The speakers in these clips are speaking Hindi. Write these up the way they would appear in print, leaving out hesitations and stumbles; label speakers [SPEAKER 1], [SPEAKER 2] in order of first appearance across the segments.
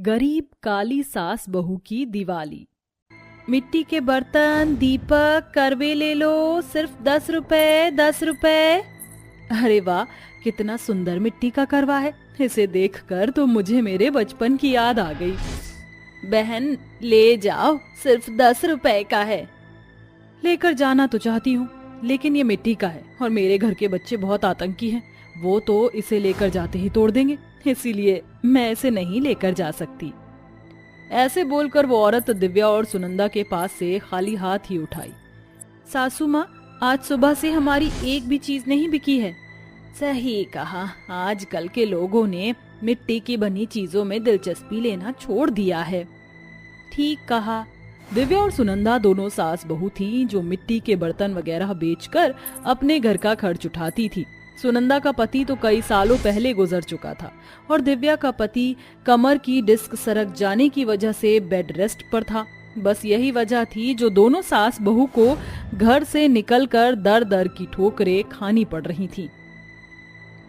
[SPEAKER 1] गरीब काली सास बहू की दिवाली। मिट्टी के बर्तन, दीपक, करवे ले लो, सिर्फ 10 रुपए, 10 रुपए। अरे वाह, कितना सुंदर मिट्टी का करवा है। इसे देखकर तो मुझे मेरे बचपन की याद आ गई। बहन ले जाओ, सिर्फ 10 रुपए का है। लेकर जाना तो चाहती हूँ, लेकिन ये मिट्टी का है और मेरे घर के बच्चे बहुत आतंकी हैं। वो तो इसे लेकर जाते ही तोड़ देंगे, इसीलिए मैं इसे नहीं लेकर जा सकती। ऐसे बोलकर वो औरत दिव्या और सुनंदा के पास से खाली हाथ ही उठाई। सासू माँ, आज सुबह से हमारी एक भी चीज नहीं बिकी है। सही कहा, आजकल के लोगों ने मिट्टी की बनी चीजों में दिलचस्पी लेना छोड़ दिया है। ठीक कहा। दिव्या और सुनंदा दोनों सास बहू थी जो मिट्टी के बर्तन वगैरह बेचकर अपने घर का खर्च उठाती थी। सुनंदा का पति तो कई सालों पहले गुजर चुका था और दिव्या का पति कमर की डिस्क सरक जाने की वजह से बेड रेस्ट पर था। बस यही वजह थी जो दोनों सास बहू को घर से निकलकर दर दर की ठोकरें खानी पड़ रही थी।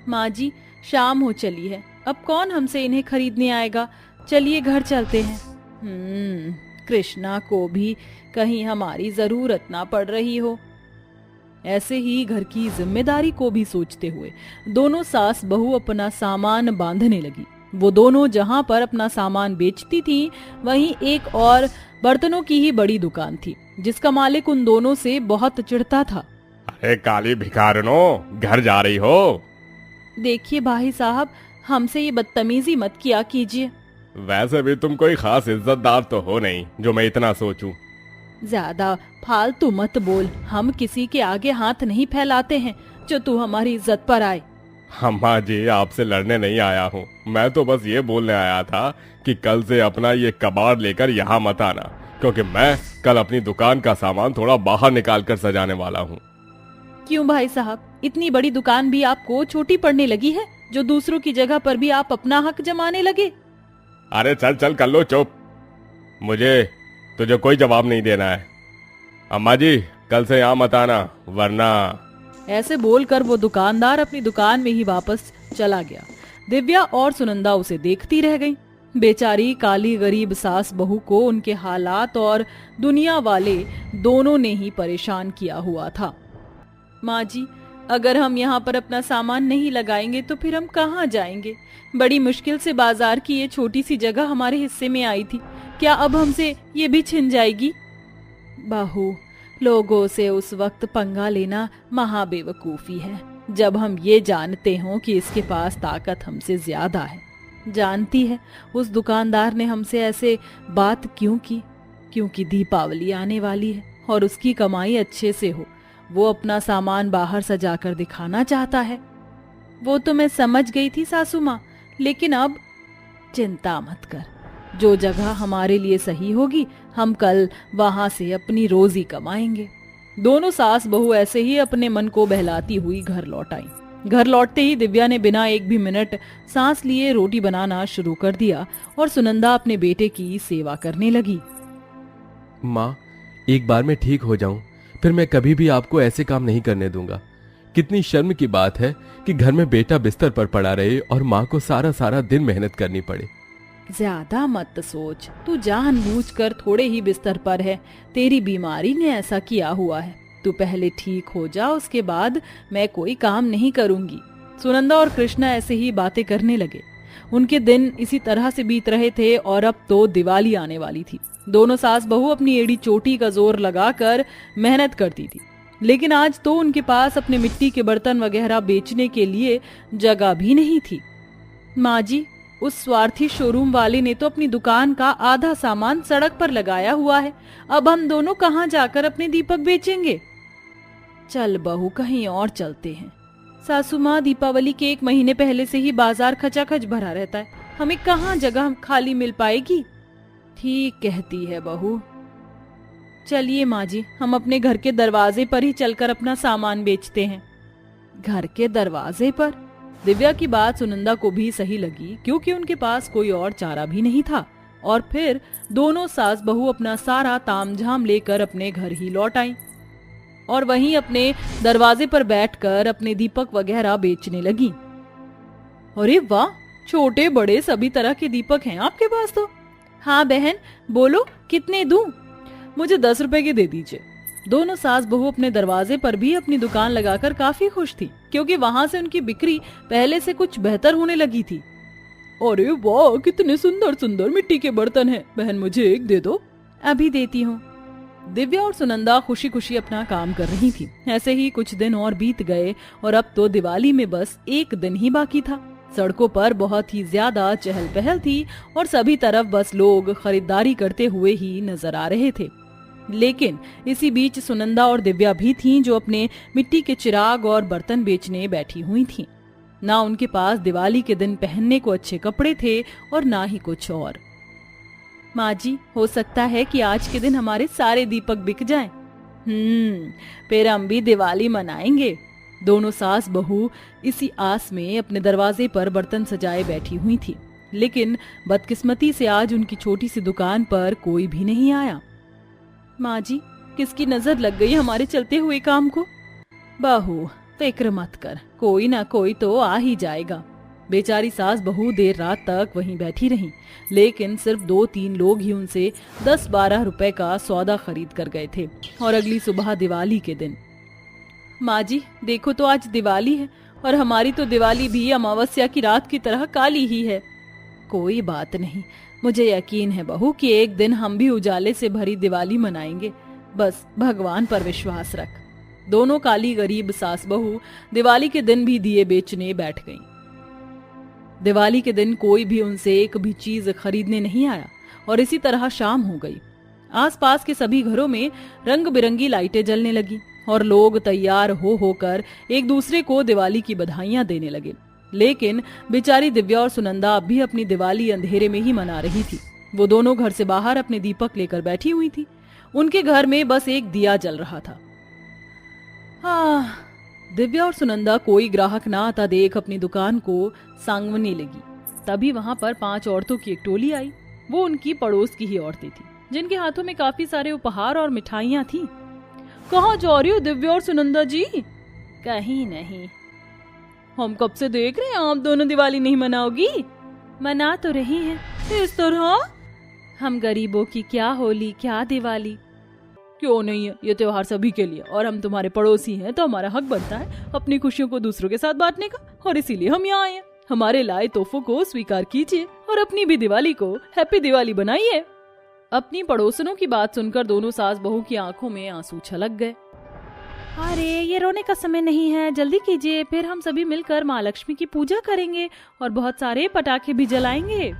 [SPEAKER 1] माँ जी, शाम हो चली है, अब कौन हमसे इन्हें खरीदने आएगा। चलिए घर चलते हैं। कृष्णा को भी कहीं हमारी जरूरत ना पड़ रही हो। ऐसे ही घर की जिम्मेदारी को भी सोचते हुए दोनों सास बहू अपना सामान बांधने लगी। वो दोनों जहां पर अपना सामान बेचती थी, वहीं एक और बर्तनों की ही बड़ी दुकान थी, जिसका मालिक उन दोनों से बहुत चिढ़ता था।
[SPEAKER 2] अरे काली भिखारनों, घर जा रही हो?
[SPEAKER 1] देखिए भाई साहब, हमसे ये बदतमीजी मत किया कीजिए।
[SPEAKER 2] वैसे भी तुम कोई खास इज्जतदार तो हो नहीं जो मैं इतना सोचूं।
[SPEAKER 1] ज्यादा फालतू मत बोल, हम किसी के आगे हाथ नहीं फैलाते हैं जो तू हमारी इज्जत पर आए।
[SPEAKER 2] अम्मा जी, आपसे लड़ने नहीं आया हूँ, मैं तो बस ये बोलने आया था कि कल से अपना ये कबाड़ लेकर यहाँ मत आना, क्योंकि मैं कल अपनी दुकान का सामान थोड़ा बाहर निकाल कर सजाने वाला हूँ।
[SPEAKER 1] क्यों भाई साहब, इतनी बड़ी दुकान भी आपको छोटी पड़ने लगी है जो दूसरों की जगह पर भी आप अपना हक जमाने लगे?
[SPEAKER 2] अरे चल चल कर लो चुप, मुझे तुझे कोई जवाब नहीं देना है। अम्मा जी, कल से यहाँ मत आना, वरना।
[SPEAKER 1] ऐसे बोलकर वो दुकानदार अपनी दुकान में ही वापस चला गया। दिव्या और सुनंदा उसे देखती रह गईं। बेचारी काली गरीब सास बहू को उनके हालात और दुनिया वाले दोनों ने ही परेशान किया हुआ था। माँ जी, अगर हम यहाँ पर अपना सामान नहीं लगाएंगे तो फिर हम कहाँ जाएंगे? बड़ी मुश्किल से बाजार की ये छोटी सी जगह हमारे हिस्से में आई थी, क्या अब हमसे ये भी छिन जाएगी? बहू, लोगों से उस वक्त पंगा लेना महाबेवकूफी है जब हम ये जानते हों कि इसके पास ताकत हमसे ज्यादा है। जानती है उस दुकानदार ने हमसे ऐसे बात क्यों की? क्योंकि दीपावली आने वाली है और उसकी कमाई अच्छे से हो। वो अपना सामान बाहर सजाकर दिखाना चाहता है। वो तो मैं समझ गई थी सासू माँ, लेकिन अब चिंता मत कर, जो जगह हमारे लिए सही होगी हम कल वहां से अपनी रोजी कमाएंगे। दोनों सास बहू ऐसे ही अपने मन को बहलाती हुई घर लौट आईं। घर लौटते ही दिव्या ने बिना एक भी मिनट सांस लिए रोटी बनाना शुरू कर दिया और सुनंदा अपने बेटे की सेवा करने लगी।
[SPEAKER 3] माँ, एक बार मैं ठीक हो जाऊं, फिर मैं कभी भी आपको ऐसे काम नहीं करने दूंगा। कितनी शर्म की बात है कि घर में बेटा बिस्तर पर पड़ा रहे और माँ को सारा सारा दिन मेहनत करनी पड़े।
[SPEAKER 1] ज्यादा मत सोच, तू जानबूझकर थोड़े ही बिस्तर पर है, तेरी बीमारी ने ऐसा किया हुआ है। तू पहले ठीक हो जा, उसके बाद मैं कोई काम नहीं करूंगी। सुनंदा और कृष्णा ऐसे ही बातें करने लगे। उनके दिन इसी तरह से बीत रहे थे और अब तो दिवाली आने वाली थी। दोनों सास बहू अपनी एड़ी चोटी का जोर लगाकर मेहनत करती थी, लेकिन आज तो उनके पास अपने मिट्टी के बर्तन वगैरह बेचने के लिए जगह भी नहीं थी। माँ जी, उस स्वार्थी शोरूम वाले ने तो अपनी दुकान का आधा सामान सड़क पर लगाया हुआ है, अब हम दोनों कहाँ जाकर अपने दीपक बेचेंगे? चल बहू, कहीं और चलते हैं। सासू माँ, दीपावली के 1 महीने पहले से ही बाजार खचाखच भरा रहता है, हमें कहाँ जगह खाली मिल पाएगी? ठीक कहती है बहू। चलिए माँ जी, हम अपने घर के दरवाजे पर ही चलकर अपना सामान बेचते हैं। घर के दरवाजे पर? दिव्या की बात सुनंदा को भी सही लगी, क्योंकि उनके पास कोई और चारा भी नहीं था। और फिर दोनों सास बहू अपना सारा तामझाम लेकर अपने घर ही लौट आईं और वहीं अपने दरवाजे पर बैठकर अपने दीपक वगैरह बेचने लगी। अरे वाह, छोटे बड़े सभी तरह के दीपक हैं आपके पास तो। हाँ बहन, बोलो कितने दूं? मुझे 10 रुपए के दे दीजिए। दोनों सास बहू अपने दरवाजे पर भी अपनी दुकान लगाकर काफी खुश थी, क्योंकि वहां से उनकी बिक्री पहले से कुछ बेहतर होने लगी थी। अरे वाह, कितने सुंदर सुंदर मिट्टी के बर्तन हैं। बहन मुझे एक दे दो। अभी देती हूँ। दिव्या और सुनंदा खुशी खुशी अपना काम कर रही थी। ऐसे ही कुछ दिन और बीत गए और अब तो दिवाली में बस एक दिन ही बाकी था। सड़कों पर बहुत ही ज्यादा चहल पहल थी और सभी तरफ बस लोग खरीदारी करते हुए ही नजर आ रहे थे। लेकिन इसी बीच सुनंदा और दिव्या भी थीं, जो अपने मिट्टी के चिराग और बर्तन बेचने बैठी हुई थीं। ना उनके पास दिवाली के दिन पहनने को अच्छे कपड़े थे और ना ही कुछ और। माँ जी, हो सकता है कि आज के दिन हमारे सारे दीपक बिक जाएं। फिर हम भी दिवाली मनाएंगे। दोनों सास बहू इसी आस में अपने दरवाजे पर बर्तन सजाए बैठी हुई थी। लेकिन बदकिस्मती से आज उनकी छोटी सी दुकान पर कोई भी नहीं आया। माँ जी, किसकी नजर लग गई हमारे चलते हुए काम को? बहू फिक्र मत कर, कोई ना कोई तो आ ही जाएगा। बेचारी सास बहू देर रात तक वहीं बैठी रहीं, लेकिन सिर्फ 2-3 लोग ही उनसे 10-12 रुपए का सौदा खरीद कर गए थे। और अगली सुबह दिवाली के दिन, माँ जी देखो तो आज दिवाली है और हमारी तो दिवाली भी अमावस्या की रात की तरह काली ही है। कोई बात नहीं, मुझे यकीन है बहू कि एक दिन हम भी उजाले से भरी दिवाली मनाएंगे। बस भगवान पर विश्वास रख। दोनों काली गरीब सास बहू दिवाली के दिन भी दिए बेचने बैठ गईं। दिवाली के दिन कोई भी उनसे एक भी चीज खरीदने नहीं आया और इसी तरह शाम हो गई। आसपास के सभी घरों में रंग बिरंगी लाइटें जलने लगी और लोग तैयार हो होकर एक दूसरे को दिवाली की बधाइयां देने लगे। लेकिन बेचारी दिव्या और सुनंदा अब भी अपनी दिवाली अंधेरे में ही मना रही थी। वो दोनों घर से बाहर अपने दीपक लेकर बैठी हुई थी। उनके घर में बस एक दिया जल रहा था। दिव्या और सुनंदा कोई ग्राहक ना आता देख अपनी दुकान को सांगवने लगी। तभी वहां पर 5 औरतों की एक टोली आई। वो उनकी पड़ोस की ही औरतें थी, जिनके हाथों में काफी सारे उपहार और मिठाइयां थी। कहाँ जा रही हो दिव्या और सुनंदा जी? कहीं नहीं। हम कब से देख रहे हैं आप दोनों दिवाली नहीं मनाओगी? मना तो रही हैं। इस तरह? हम गरीबों की क्या होली क्या दिवाली। क्यों नहीं है, ये त्योहार सभी के लिए और हम तुम्हारे पड़ोसी हैं तो हमारा हक बनता है अपनी खुशियों को दूसरों के साथ बांटने का, और इसीलिए हम यहाँ आए हैं। हमारे लाए तोहफों को स्वीकार कीजिए और अपनी भी दिवाली को हैप्पी दिवाली बनाइए। अपनी पड़ोसनों की बात सुनकर दोनों सास बहू की आंखों में आंसू छलक गए। अरे ये रोने का समय नहीं है, जल्दी कीजिए, फिर हम सभी मिलकर माँ लक्ष्मी की पूजा करेंगे और बहुत सारे पटाखे भी जलाएंगे।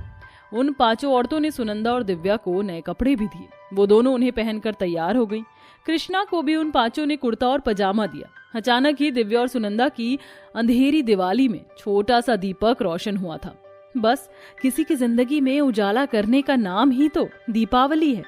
[SPEAKER 1] उन 5 औरतों ने सुनंदा और दिव्या को नए कपड़े भी दिए। वो दोनों उन्हें पहनकर तैयार हो गईं। कृष्णा को भी उन 5 ने कुर्ता और पजामा दिया। अचानक ही दिव्या और सुनंदा की अंधेरी दिवाली में छोटा सा दीपक रोशन हुआ था। बस किसी की जिंदगी में उजाला करने का नाम ही तो दीपावली है।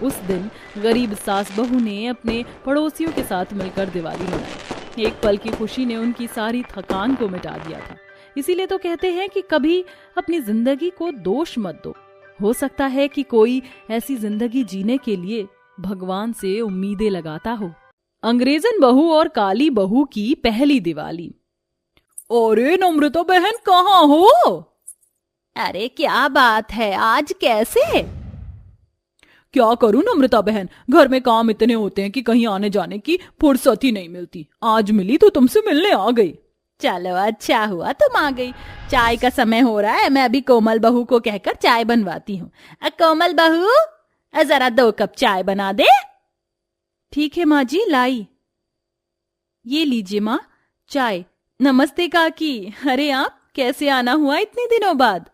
[SPEAKER 1] उस दिन गरीब सास बहू ने अपने पड़ोसियों के साथ मिलकर दिवाली मनाई। एक पल की खुशी ने उनकी सारी थकान को मिटा दिया था। इसीलिए तो कहते हैं कि कभी अपनी जिंदगी को दोष मत दो। हो सकता है कि कोई ऐसी जिंदगी जीने के लिए भगवान से उम्मीदें लगाता हो। अंग्रेजन बहू और काली बहू की पहली दिवाली। अरे नम्रता बहन कहाँ हो? अरे क्या बात है, आज कैसे? क्या करूं नम्रता बहन, घर में काम इतने होते हैं कि कहीं आने जाने की फुर्सत ही नहीं मिलती। आज मिली तो तुमसे मिलने आ गई। चलो अच्छा हुआ तुम आ गई। चाय का समय हो रहा है, मैं अभी कोमल बहू को कहकर चाय बनवाती हूँ। कोमल बहू, जरा 2 कप चाय बना दे। ठीक है माँ जी, लाई। ये लीजिए माँ चाय। नमस्ते काकी। अरे आप कैसे आना हुआ इतने दिनों बाद?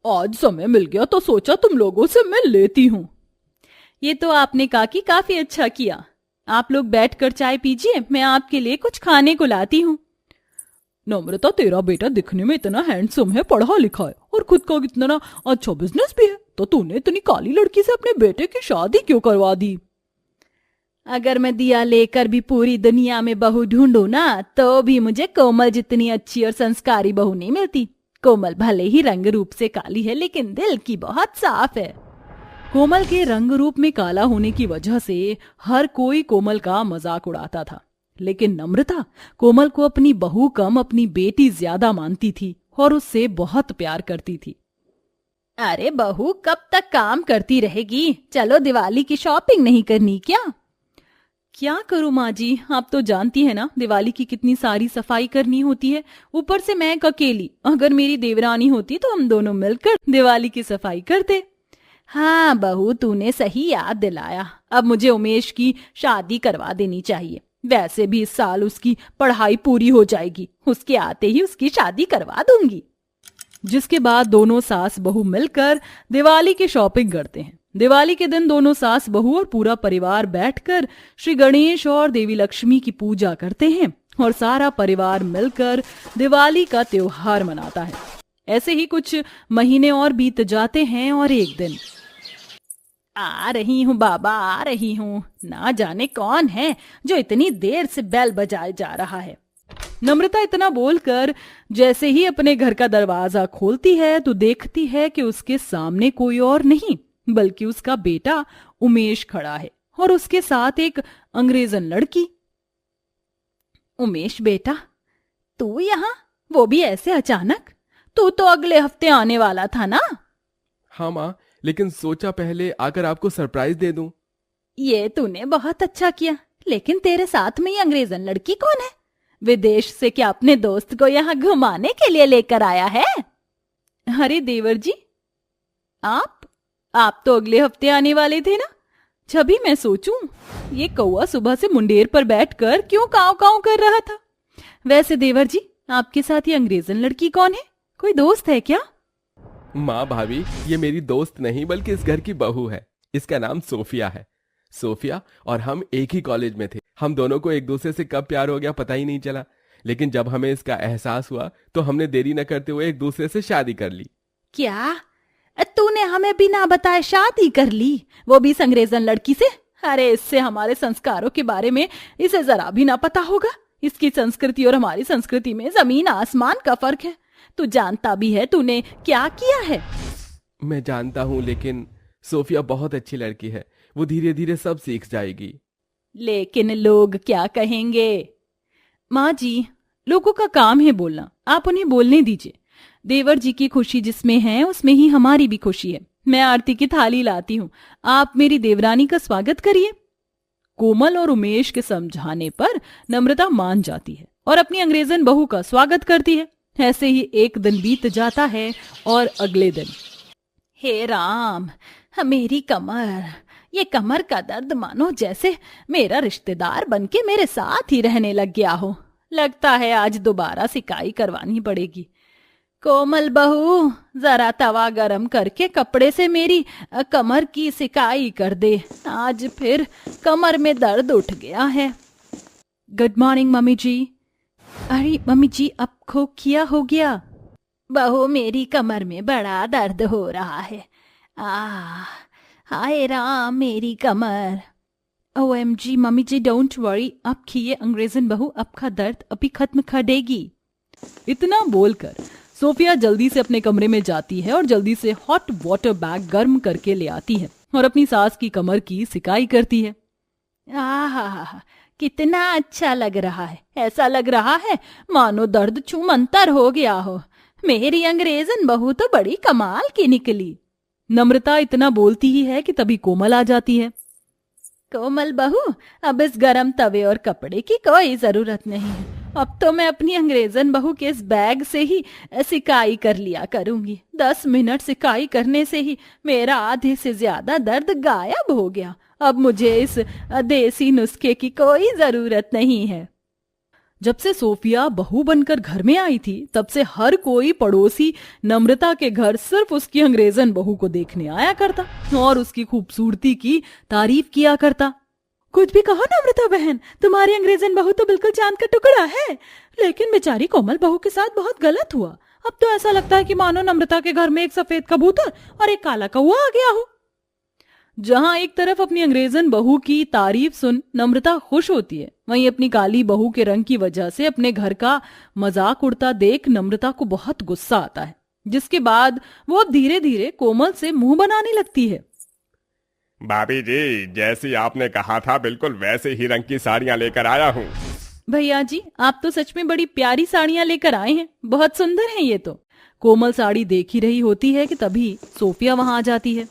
[SPEAKER 1] आज समय मिल गया तो सोचा तुम लोगों से मिल लेती हूँ। ये तो आपने काकी काफी अच्छा किया। आप लोग बैठकर चाय पीजिए, मैं आपके लिए कुछ खाने को लाती हूँ। नम्रता, तेरा बेटा दिखने में इतना हैंडसम है, पढ़ा लिखा है और खुद का कितना अच्छा बिजनेस भी है, तो तूने इतनी काली लड़की से अपने बेटे की शादी क्यों करवा दी? अगर मैं दिया लेकर भी पूरी दुनिया में बहू ढूंढूं ना, तो भी मुझे कोमल जितनी अच्छी और संस्कारी बहू नहीं मिलती। कोमल भले ही रंग रूप से काली है, लेकिन दिल की बहुत साफ है। कोमल के रंग रूप में काला होने की वजह से हर कोई कोमल का मजाक उड़ाता था, लेकिन नम्रता कोमल को अपनी बहू कम अपनी बेटी ज्यादा मानती थी और उससे बहुत प्यार करती थी। अरे बहू, कब तक काम करती रहेगी? चलो, दिवाली की शॉपिंग नहीं करनी क्या? क्या करूं माँ जी, आप तो जानती है ना दिवाली की कितनी सारी सफाई करनी होती है। ऊपर से मैं अकेली, अगर मेरी देवरानी होती तो हम दोनों मिलकर दिवाली की सफाई करते। हाँ बहू, तूने सही याद दिलाया। अब मुझे उमेश की शादी करवा देनी चाहिए। वैसे भी इस साल उसकी पढ़ाई पूरी हो जाएगी, उसके आते ही उसकी शादी करवा दूंगी। जिसके बाद दोनों सास बहू मिलकर दिवाली की शॉपिंग करते हैं। दिवाली के दिन दोनों सास बहू और पूरा परिवार बैठकर श्री गणेश और देवी लक्ष्मी की पूजा करते हैं और सारा परिवार मिलकर दिवाली का त्योहार मनाता है। ऐसे ही कुछ महीने और बीत जाते हैं और एक दिन, आ रही हूँ बाबा, आ रही हूँ। ना जाने कौन है जो इतनी देर से बेल बजाए जा रहा है। नम्रता इतना बोलकर जैसे ही अपने घर का दरवाजा खोलती है तो देखती है कि उसके सामने कोई और नहीं बल्कि उसका बेटा उमेश खड़ा है और उसके साथ एक अंग्रेजन लड़की। उमेश बेटा, तू यहाँ, वो भी ऐसे अचानक? तू तो अगले हफ्ते आने वाला था ना?
[SPEAKER 3] हाँ माँ, लेकिन सोचा पहले आकर आपको सरप्राइज दे दूं।
[SPEAKER 1] ये तूने बहुत अच्छा किया, लेकिन तेरे साथ में ये अंग्रेजन लड़की कौन है? विदेश से क्या अपने दोस्त को यहाँ घुमाने के लिए लेकर आया है? अरे देवर जी, आप तो अगले हफ्ते आने वाले थे ना। जभी मैं सोचूं ये कौवा सुबह से मुंडेर पर बैठकर क्यों काव काव कर रहा था। वैसे देवर जी, आपके साथ ये अंग्रेजन लड़की कौन है? कोई दोस्त है क्या?
[SPEAKER 3] माँ भाभी, ये मेरी दोस्त नहीं बल्कि इस घर की बहू है। इसका नाम सोफिया है। सोफिया और हम एक ही कॉलेज में थे। हम दोनों को एक दूसरे से कब प्यार हो गया पता ही नहीं चला, लेकिन जब हमें इसका एहसास हुआ तो हमने देरी न करते हुए एक दूसरे से शादी कर ली।
[SPEAKER 1] क्या तूने हमें बिना बताए शादी कर ली, वो भी इस अंग्रेजन लड़की से? अरे इससे हमारे संस्कारों के बारे में इसे जरा भी ना पता होगा। इसकी संस्कृति और हमारी संस्कृति में जमीन आसमान का फर्क है। तू जानता भी है तूने क्या किया है?
[SPEAKER 3] मैं जानता हूँ, लेकिन सोफिया बहुत अच्छी लड़की है। वो धीरे धीरे सब सीख जाएगी।
[SPEAKER 1] लेकिन लोग क्या कहेंगे? माँ जी, लोगों का काम है बोलना, आप उन्हें बोलने दीजिए। देवर जी की खुशी जिसमें है उसमें ही हमारी भी खुशी है। मैं आरती की थाली लाती हूँ, आप मेरी देवरानी का स्वागत करिए। कोमल और उमेश के समझाने पर नम्रता मान जाती है और अपनी अंग्रेजन बहू का स्वागत करती है। ऐसे ही एक दिन बीत जाता है और अगले दिन, हे राम, मेरी कमर, ये कमर का दर्द मानो जैसे मेरा रिश्तेदार बनके मेरे साथ ही रहने लग गया हो। लगता है आज दोबारा सिकाई करवानी पड़ेगी। कोमल बहू, जरा तवा गरम करके कपड़े से मेरी कमर की सिकाई कर दे। आज फिर कमर में दर्द उठ गया है। गुड मॉर्निंग मम्मी जी। अरे मम्मी जी, आपको क्या हो गया? बहू, मेरी कमर में बड़ा दर्द हो रहा है। हाय राम, मेरी कमर। OMG mummy ji, don't worry, आपकी ये अंग्रेजन बहू आपका दर्द अभी खत्म कर देगी। इतना बोलकर सोफिया जल्दी से अपने कमरे में जाती है और जल्दी से हॉट वाटर बैग गर्म करके ले आती है और अपनी सास की कमर की सिकाई करती है। आहा, कितना अच्छा लग रहा है। ऐसा लग रहा है मानो दर्द छूमंतर हो गया हो। मेरी अंग्रेजन बहू तो बड़ी कमाल की निकली। नम्रता इतना बोलती ही है कि तभी कोमल आ जाती है। कोमल बहू, अब इस गरम तवे और कपड़े की कोई जरूरत नहीं है। अब तो मैं अपनी अंग्रेजन बहू के इस बैग से ही सिकाई कर लिया करूंगी। 10 मिनट सिकाई करने से ही मेरा आधे से ज्यादा दर्द गायब हो गया। अब मुझे इस देसी नुस्खे की कोई जरूरत नहीं है। जब से सोफिया बहू बनकर घर में आई थी तब से हर कोई पड़ोसी नम्रता के घर सिर्फ उसकी अंग्रेजन बहू को देखने आया करता और उसकी खूबसूरती की तारीफ किया करता। कुछ भी कहो नम्रता बहन, तुम्हारी अंग्रेजन बहू तो बिल्कुल चांद का टुकड़ा है, लेकिन बेचारी कोमल बहू के साथ बहुत गलत हुआ। अब तो ऐसा लगता है कि मानो नम्रता के घर में एक सफेद कबूतर और एक काला कौवा आ गया हो। जहां एक तरफ अपनी अंग्रेजन बहू की तारीफ सुन नम्रता खुश होती है, वहीं अपनी काली बहू के रंग की वजह से अपने घर का मजाक उड़ता देख नम्रता को बहुत गुस्सा आता है, जिसके बाद वो धीरे धीरे कोमल से मुंह बनाने लगती है।
[SPEAKER 2] भाभी जी, जैसी आपने कहा था बिल्कुल वैसे ही रंग की साड़ियां लेकर आया हूँ।
[SPEAKER 1] भैया जी, आप तो सच में बड़ी प्यारी साड़ियां लेकर आए हैं, बहुत सुंदर हैं ये तो। कोमल साड़ी देख ही रही होती है कि तभी सोफिया वहां आ जाती है।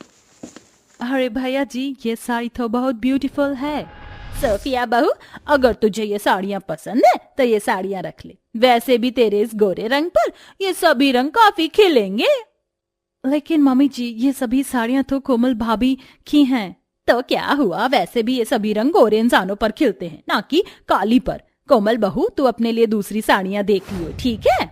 [SPEAKER 1] अरे भैया जी, ये साड़ी तो बहुत ब्यूटीफुल है। सोफिया बहू, अगर तुझे ये साड़ियाँ पसंद है तो ये साड़ियाँ रख ले। वैसे भी तेरे इस गोरे रंग पर ये सभी रंग काफी खिलेंगे। लेकिन मम्मी जी, ये सभी साड़ियाँ तो कोमल भाभी की हैं। तो क्या हुआ, वैसे भी ये सभी रंग गोरे इंसानों पर खिलते हैं, ना कि काली पर। कोमल बहू, तू अपने लिए दूसरी साड़ियाँ देख लियो, ठीक है?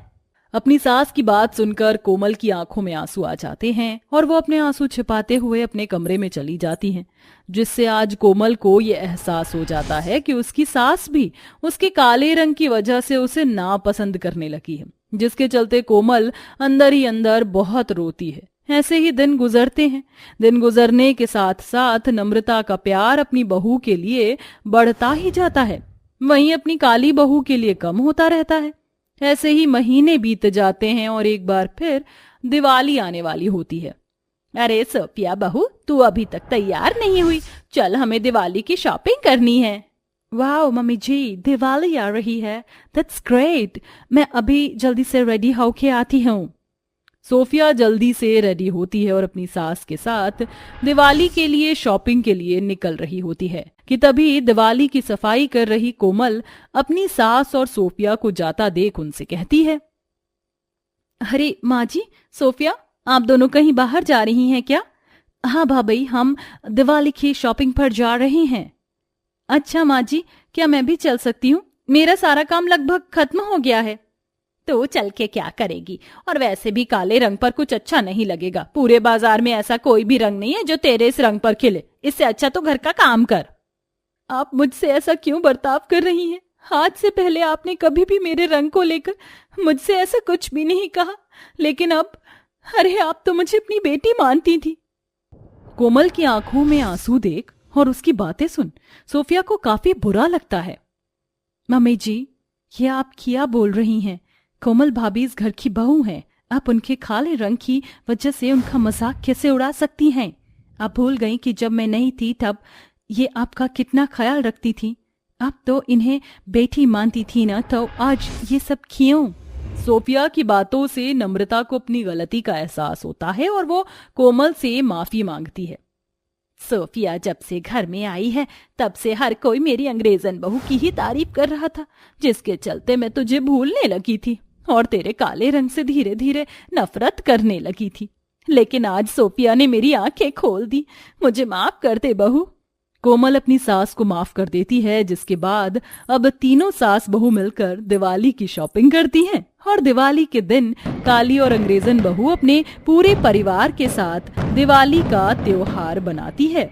[SPEAKER 1] अपनी सास की बात सुनकर कोमल की आंखों में आंसू आ जाते हैं और वो अपने आंसू छिपाते हुए अपने कमरे में चली जाती हैं, जिससे आज कोमल को ये एहसास हो जाता है कि उसकी सास भी उसके काले रंग की वजह से उसे नापसंद करने लगी है, जिसके चलते कोमल अंदर ही अंदर बहुत रोती है। ऐसे ही दिन गुजरते हैं। दिन गुजरने के साथ साथ नम्रता का प्यार अपनी बहू के लिए बढ़ता ही जाता है, वहीं अपनी काली बहू के लिए कम होता रहता है। ऐसे ही महीने बीत जाते हैं और एक बार फिर दिवाली आने वाली होती है। अरे सोफिया बहू, तू अभी तक तैयार नहीं हुई, चल हमें दिवाली की शॉपिंग करनी है। वाह मम्मी जी, दिवाली आ रही है, दैट्स ग्रेट। मैं अभी जल्दी से रेडी होके आती हूँ। सोफिया जल्दी से रेडी होती है और अपनी सास के साथ दिवाली के लिए शॉपिंग के लिए निकल रही होती है कि तभी दिवाली की सफाई कर रही कोमल अपनी सास और सोफिया को जाता देख उनसे कहती है, अरे माँ जी, सोफिया, आप दोनों कहीं बाहर जा रही हैं क्या? हाँ भाभी, हम दिवाली की शॉपिंग पर जा रहे हैं। अच्छा माँ जी, क्या मैं भी चल सकती हूँ? मेरा सारा काम लगभग खत्म हो गया है। तो चल के क्या करेगी, और वैसे भी काले रंग पर कुछ अच्छा नहीं लगेगा। पूरे बाजार में ऐसा कोई भी रंग नहीं है जो तेरे इस रंग पर खिले। इससे अच्छा तो घर का काम कर। आप मुझसे ऐसा क्यों बर्ताव कर रही हैं? आज से पहले आपने कभी भी मेरे रंग को लेकर मुझसे ऐसा कुछ भी नहीं कहा, लेकिन अब, अरे आप तो मुझे अपनी बेटी मानती थी। कोमल की आंखों में आंसू देख और उसकी बातें सुन सोफिया को काफी बुरा लगता है। मम्मी जी, ये आप क्या बोल रही हैं? कोमल भाभी इस घर की बहू हैं। आप उनके काले रंग की वजह से उनका मजाक कैसे उड़ा सकती हैं? आप भूल गई कि जब मैं नहीं थी तब ये आपका कितना ख्याल रखती थी। आप तो इन्हें बेटी मानती थी ना, तो आज ये सब क्यों? सोफिया की बातों से नम्रता को अपनी गलती का एहसास होता है और वो कोमल से माफी मांगती है। सोफिया जब से घर में आई है तब से हर कोई मेरी अंग्रेजन बहू की ही तारीफ कर रहा था, जिसके चलते मैं तुझे भूलने लगी थी और तेरे काले रंग से धीरे धीरे नफरत करने लगी थी। लेकिन आज सोफिया ने मेरी आंखें खोल दी। मुझे माफ कर दे बहू। कोमल अपनी सास को माफ कर देती है, जिसके बाद अब तीनों सास बहू मिलकर दिवाली की शॉपिंग करती हैं और दिवाली के दिन काली और अंग्रेजन बहू अपने पूरे परिवार के साथ दिवाली का त्योहार बनाती है।